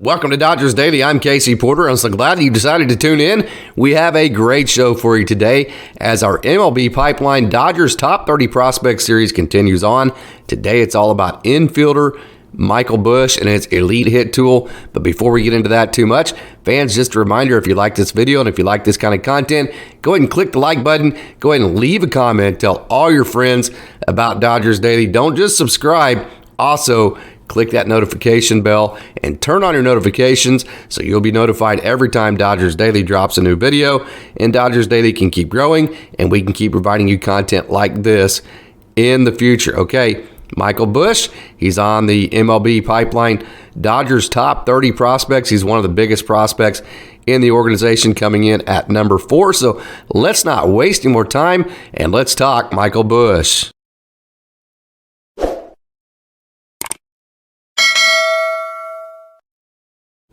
Welcome to Dodgers Daily. I'm Casey Porter. I'm so glad you decided to tune in. We have a great show for you today as our MLB Pipeline Dodgers Top 30 Prospect Series continues on. Today it's all about infielder Michael Busch and his elite hit tool. But before we get into that too much, fans, just a reminder, if you like this video and if you like this kind of content, go ahead and click the like button. Go ahead and leave a comment. Tell all your friends about Dodgers Daily. Don't just subscribe. Also, click that notification bell and turn on your notifications so you'll be notified every time Dodgers Daily drops a new video, and Dodgers Daily can keep growing and we can keep providing you content like this in the future. Okay, Michael Busch, he's on the MLB Pipeline Dodgers Top 30 Prospects. He's one of the biggest prospects in the organization, coming in at number 4. So let's not waste any more time and let's talk Michael Busch.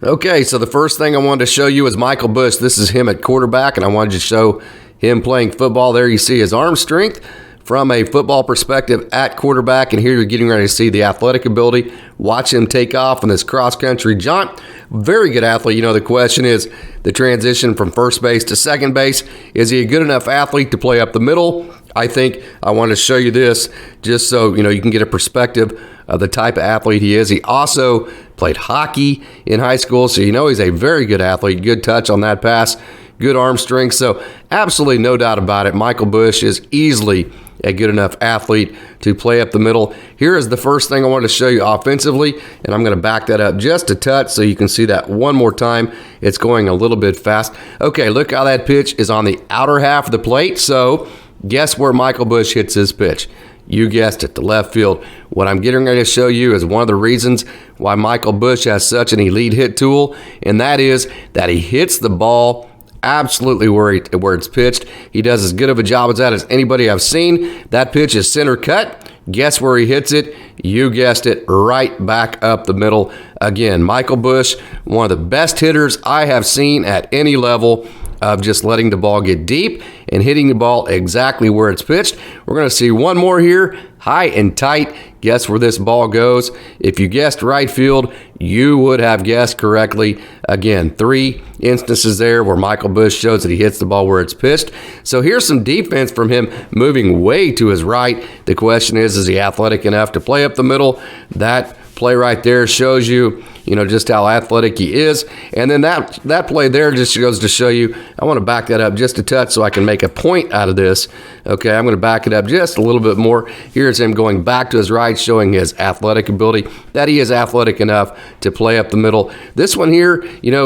Okay, so the first thing I wanted to show you is Michael Busch. This is him at quarterback, and I wanted to show him playing football. There you see his arm strength from a football perspective at quarterback, and here you're getting ready to see the athletic ability. Watch him take off in this cross-country jaunt. Very good athlete. You know, the question is the transition from first base to second base. Is he a good enough athlete to play up the middle? I think I want to show you this just so you can get a perspective of the type of athlete he is. He also played hockey in high school, so he's a very good athlete. Good touch on that pass, good arm strength. So absolutely no doubt about it, Michael Busch is easily a good enough athlete to play up the middle. Here is the first thing I wanted to show you offensively, and I'm going to back that up just a touch so you can see that one more time. It's going a little bit fast. Okay, look how that pitch is on the outer half of the plate. So guess where Michael Busch hits his pitch? You guessed it, the left field. What I'm getting ready to show you is one of the reasons why Michael Busch has such an elite hit tool, and that is that he hits the ball absolutely where it's pitched. He does as good of a job as that as anybody I've seen. That pitch is center cut. Guess where he hits it? You guessed it, right back up the middle. Again, Michael Busch, one of the best hitters I have seen at any level of just letting the ball get deep and hitting the ball exactly where it's pitched. We're going to see one more here, high and tight. Guess where this ball goes? If you guessed right field, you would have guessed correctly. Again, 3 instances there where Michael Busch shows that he hits the ball where it's pitched. So here's some defense from him moving way to his right. The question is he athletic enough to play up the middle? That play right there shows you, just how athletic he is. And then that play there just goes to show you, I want to back that up just a touch so I can make a point out of this. Okay, I'm going to back it up just a little bit more. Here's him going back to his right, showing his athletic ability, that he is athletic enough to play up the middle. This one here,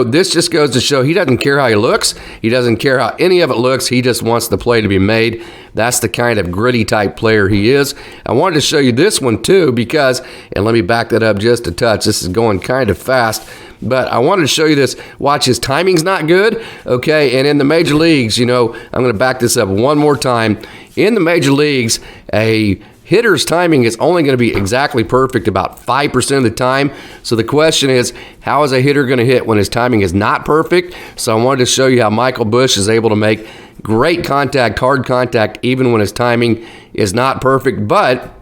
this just goes to show he doesn't care how he looks. He doesn't care how any of it looks. He just wants the play to be made. That's the kind of gritty type player he is. I wanted to show you this one too because, and let me back that up just a touch. This is going kind of fast, but I wanted to show you this. Watch, his timing's not good, okay? And in the major leagues, I'm going to back this up one more time. In the major leagues, a hitter's timing is only going to be exactly perfect about 5% of the time. So the question is, how is a hitter going to hit when his timing is not perfect? So I wanted to show you how Michael Busch is able to make great contact, hard contact, even when his timing is not perfect. But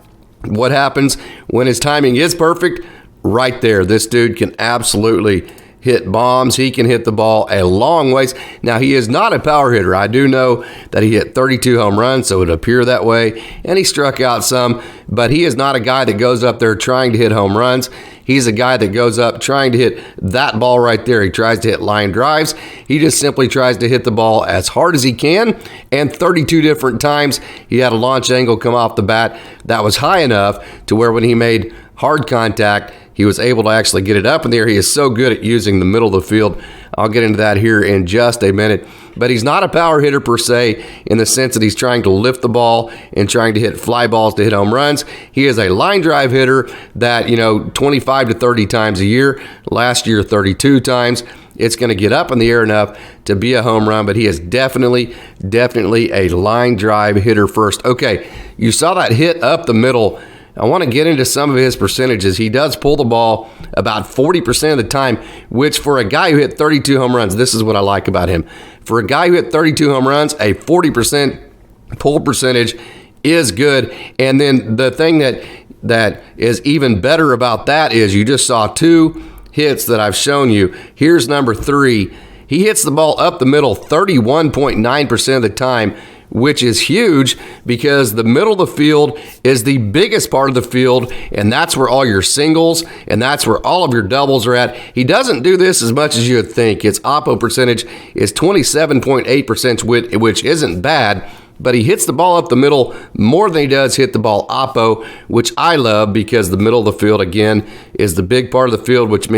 what happens when his timing is perfect? Right there, this dude can absolutely hit bombs. He can hit the ball a long ways. Now, he is not a power hitter. I do know that he hit 32 home runs, so it would appear that way, and he struck out some, but he is not a guy that goes up there trying to hit home runs. He's a guy that goes up trying to hit that ball right there. He tries to hit line drives. He just simply tries to hit the ball as hard as he can, and 32 different times he had a launch angle come off the bat that was high enough to where when he made hard contact, he was able to actually get it up in the air. He is so good at using the middle of the field. I'll get into that here in just a minute. But he's not a power hitter per se in the sense that he's trying to lift the ball and trying to hit fly balls to hit home runs. He is a line drive hitter that, 25 to 30 times a year. Last year, 32 times. It's going to get up in the air enough to be a home run, but he is definitely a line drive hitter first. Okay, you saw that hit up the middle. I want to get into some of his percentages. He does pull the ball about 40% of the time, which for a guy who hit 32 home runs, this is what I like about him. For a guy who hit 32 home runs, a 40% pull percentage is good. And then the thing that is even better about that is you just saw 2 hits that I've shown you. Here's number 3. He hits the ball up the middle 31.9% of the time, which is huge because the middle of the field is the biggest part of the field, and that's where all your singles and that's where all of your doubles are at. He doesn't do this as much as you would think. His oppo percentage is 27.8%, which isn't bad, but he hits the ball up the middle more than he does hit the ball oppo, which I love because the middle of the field, again, is the big part of the field, which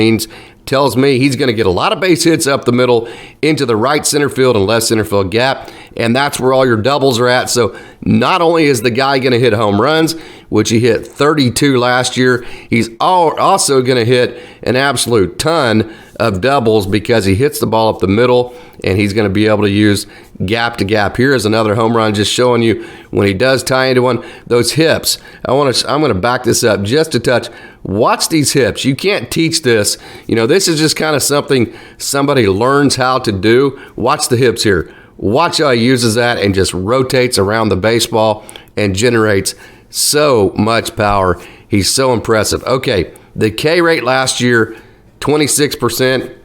tells me he's going to get a lot of base hits up the middle into the right center field and left center field gap, and that's where all your doubles are at. So not only is the guy going to hit home runs, which he hit 32 last year, he's also going to hit an absolute ton of doubles because he hits the ball up the middle, and he's going to be able to use gap to gap. Here is another home run, just showing you when he does tie into one, those hips. I'm going to back this up just a touch. Watch these hips. You can't teach this. This is just kind of something somebody learns how to do. Watch the hips here. Watch how he uses that and just rotates around the baseball and generates so much power. He's so impressive. Okay, the K rate last year, 26%.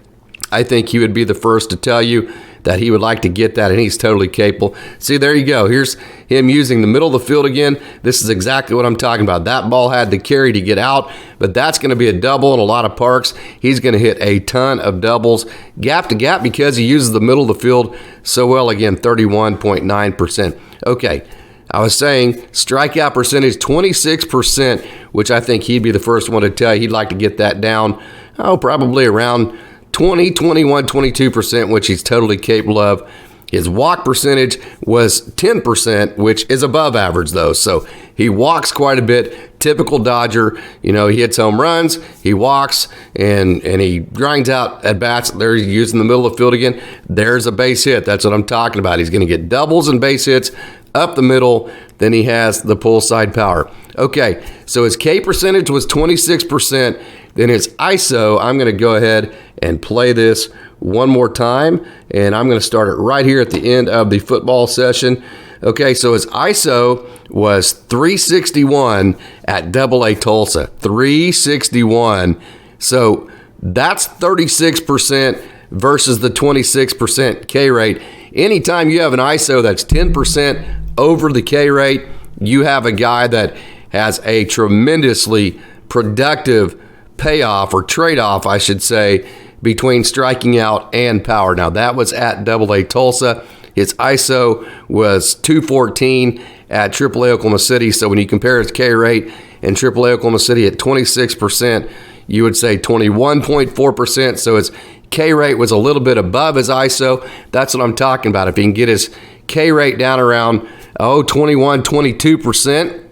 I think he would be the first to tell you that he would like to get that, and he's totally capable. See, there you go. Here's him using the middle of the field again. This is exactly what I'm talking about. That ball had to carry to get out, but that's going to be a double in a lot of parks. He's going to hit a ton of doubles gap to gap because he uses the middle of the field so well. Again, 31.9%. Okay, I was saying strikeout percentage, 26%, which I think he'd be the first one to tell you he'd like to get that down, probably around 20, 21, 22%, which he's totally capable of. His walk percentage was 10%, which is above average, though. So he walks quite a bit. Typical Dodger. He hits home runs, he walks, and he grinds out at bats. There he's using the middle of the field again. There's a base hit. That's what I'm talking about. He's going to get doubles and base hits up the middle. Then he has the pull side power. Okay, so his K percentage was 26%. Then his ISO, I'm going to go ahead and play this one more time, and I'm going to start it right here at the end of the football session. Okay, so his ISO was 361 at AA Tulsa. 361. So that's 36% versus the 26% K rate. Anytime you have an ISO that's 10% over the K rate, you have a guy that has a tremendously productive payoff, or trade-off, I should say, between striking out and power. Now, that was at AA Tulsa. His ISO was 214 at AAA Oklahoma City. So when you compare his K rate and AAA Oklahoma City at 26%, you would say 21.4%. So his K rate was a little bit above his ISO. That's what I'm talking about. If he can get his K rate down around 21, 22%,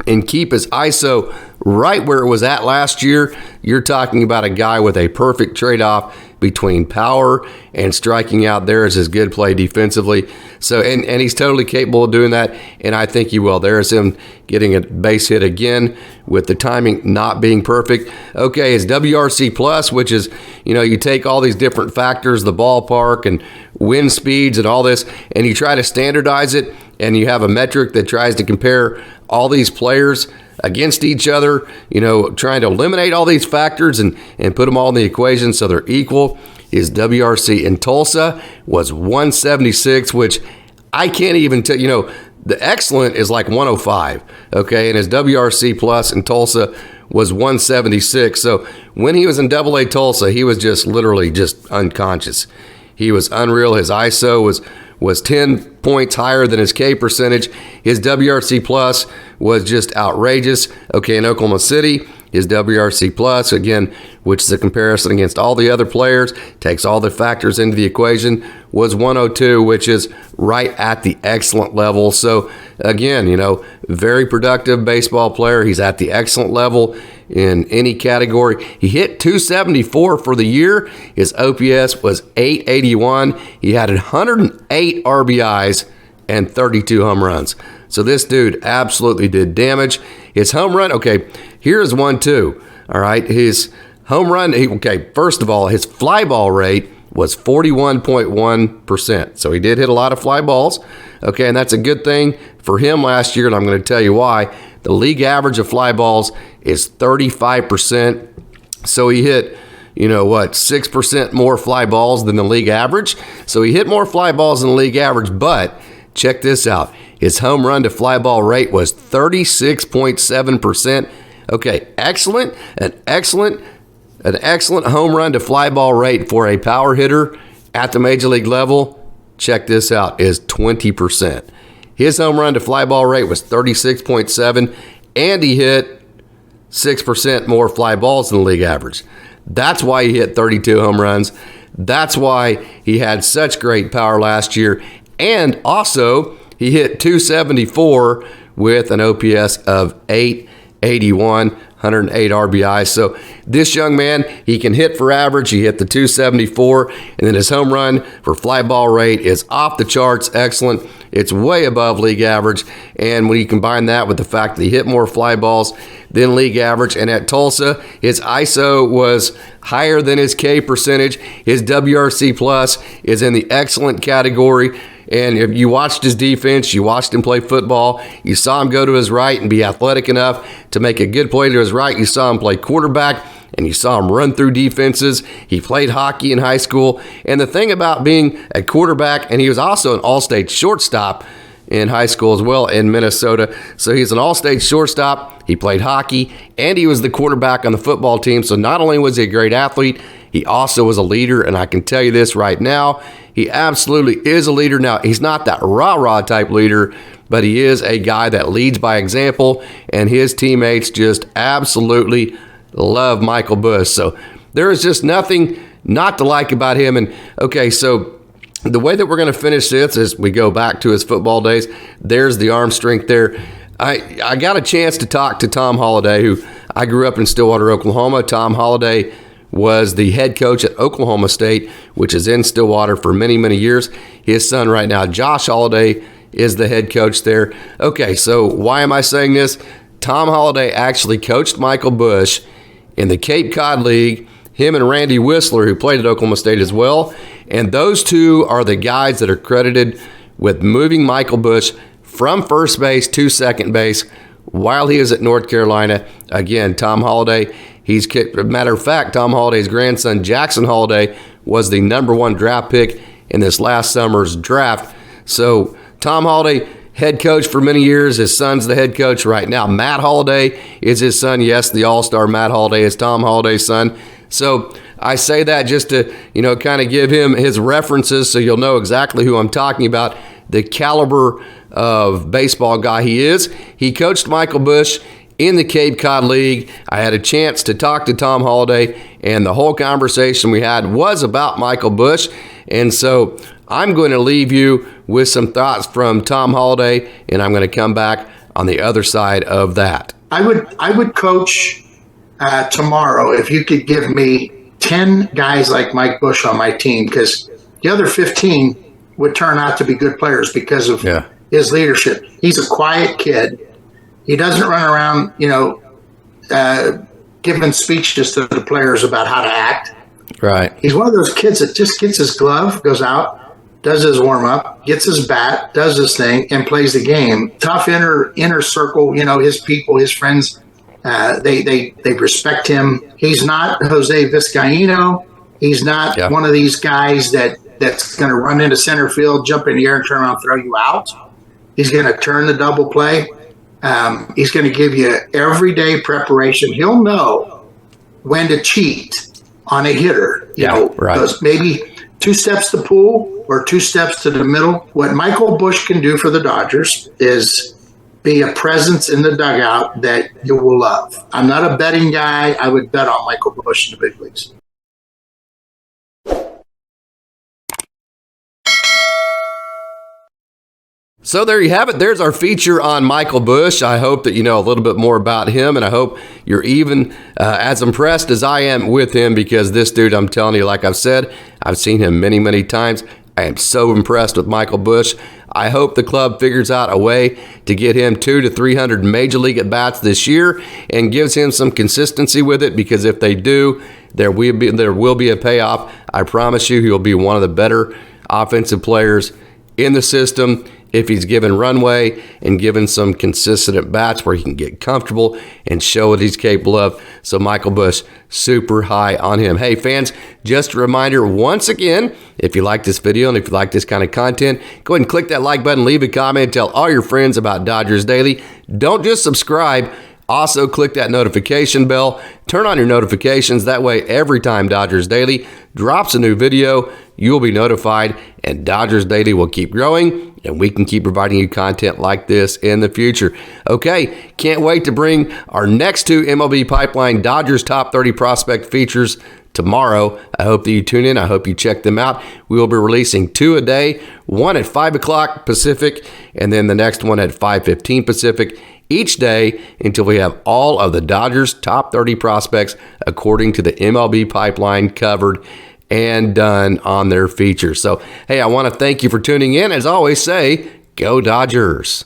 and keep his ISO right where it was at last year, you're talking about a guy with a perfect trade-off between power and striking out. There is his good play defensively. So, and he's totally capable of doing that, and I think he will. There's him getting a base hit again with the timing not being perfect. Okay, his WRC plus, which is, you take all these different factors, the ballpark and wind speeds and all this, and you try to standardize it, and you have a metric that tries to compare all these players against each other, trying to eliminate all these factors and put them all in the equation so they're equal. His WRC in Tulsa was 176, which I can't even tell, the excellent is like 105, okay? And his WRC plus in Tulsa was 176. So when he was in AA Tulsa, he was just literally just unconscious. He was unreal. His ISO was 10 points higher than his K percentage. His WRC plus was just outrageous. Okay, in Oklahoma City, his WRC plus, again, which is a comparison against all the other players, takes all the factors into the equation, was 102, which is right at the excellent level. So again, very productive baseball player. He's at the excellent level in any category. He hit 274 for the year. His OPS was 881. He had 108 RBIs and 32 home runs. So this dude absolutely did damage. His home run, okay, here's one too. All right, his home run, first of all, his fly ball rate was 41.1%. So he did hit a lot of fly balls. Okay, and that's a good thing for him last year, and I'm going to tell you why. The league average of fly balls is 35%. So he hit, 6% more fly balls than the league average. So he hit more fly balls than the league average, but check this out. His home run to fly ball rate was 36.7%. Okay, excellent. An excellent home run to fly ball rate for a power hitter at the major league level, check this out, is 20%. His home run to fly ball rate was 36.7, and he hit 6% more fly balls than the league average. That's why he hit 32 home runs. That's why he had such great power last year. And also, he hit 274 with an OPS of 881, 108 RBIs. So this young man, he can hit for average. He hit the 274, and then his home run for fly ball rate is off the charts excellent. It's way above league average. And when you combine that with the fact that he hit more fly balls than league average, and at Tulsa, his ISO was higher than his K percentage. His WRC plus is in the excellent category. And if you watched his defense, you watched him play football, you saw him go to his right and be athletic enough to make a good play to his right. You saw him play quarterback, and you saw him run through defenses. He played hockey in high school. And the thing about being a quarterback, and he was also an all-state shortstop in high school as well in Minnesota. So he's an all-state shortstop. He played hockey, and he was the quarterback on the football team. So not only was he a great athlete, he also was a leader, and I can tell you this right now, he absolutely is a leader. Now, he's not that rah-rah type leader, but he is a guy that leads by example, and his teammates just absolutely love Michael Busch. So there is just nothing not to like about him. And, okay, so the way that we're going to finish this is we go back to his football days. There's the arm strength there. I got a chance to talk to Tom Holliday, who I grew up in Stillwater, Oklahoma. Tom Holliday was the head coach at Oklahoma State, which is in Stillwater for many, many years. His son right now, Josh Holliday, is the head coach there. Okay, so why am I saying this? Tom Holliday actually coached Michael Busch in the Cape Cod League, him and Randy Whistler, who played at Oklahoma State as well. And those two are the guys that are credited with moving Michael Busch from first base to second base while he is at North Carolina. Again, Tom Holliday, matter of fact, Tom Holliday's grandson, Jackson Holliday, was the #1 draft pick in this last summer's draft. So Tom Holliday, head coach for many years. His son's the head coach right now. Matt Holliday is his son. Yes, the all-star Matt Holliday is Tom Holliday's son. So I say that just to, kind of give him his references so you'll know exactly who I'm talking about, the caliber of baseball guy he is. He coached Michael Busch in the Cape Cod League. I had a chance to talk to Tom Holliday, and the whole conversation we had was about Michael Busch. And so I'm going to leave you with some thoughts from Tom Holliday, and I'm going to come back on the other side of that. I would coach tomorrow if you could give me 10 guys like Mike Busch on my team, because the other 15 would turn out to be good players because of his leadership. He's a quiet kid. He doesn't run around, giving speeches to the players about how to act. Right. He's one of those kids that just gets his glove, goes out, does his warm-up, gets his bat, does his thing, and plays the game. Tough inner circle, his people, his friends, they respect him. He's not Jose Vizcaíno. He's not one of these guys that's going to run into center field, jump in the air, and turn around and throw you out. He's going to turn the double play. He's going to give you everyday preparation. He'll know when to cheat on a hitter. Those maybe 2 steps to the pool or 2 steps to the middle. What Michael Busch can do for the Dodgers is be a presence in the dugout that you will love. I'm not a betting guy. I would bet on Michael Busch in the big leagues. So there you have it. There's our feature on Michael Busch. I hope that you know a little bit more about him, and I hope you're even as impressed as I am with him, because this dude, I'm telling you, like I've said, I've seen him many, many times. I am so impressed with Michael Busch. I hope the club figures out a way to get him 200 to 300 major league at-bats this year and gives him some consistency with it, because if they do, there will be a payoff. I promise you, he'll be one of the better offensive players in the system if he's given runway and given some consistent at bats where he can get comfortable and show what he's capable of. So Michael Busch, super high on him. Hey fans, just a reminder once again, if you like this video and if you like this kind of content, go ahead and click that like button, leave a comment, tell all your friends about Dodgers Daily. Don't just subscribe. Also, click that notification bell. Turn on your notifications. That way, every time Dodgers Daily drops a new video, you will be notified, and Dodgers Daily will keep growing, and we can keep providing you content like this in the future. Okay, can't wait to bring our next two MLB Pipeline Dodgers Top 30 Prospect features tomorrow. I hope that you tune in. I hope you check them out. We will be releasing 2 a day, one at 5 o'clock Pacific, and then the next one at 5:15 Pacific, each day until we have all of the Dodgers top 30 prospects according to the MLB Pipeline covered and done on their features. So, hey, I want to thank you for tuning in. As always, say, go Dodgers.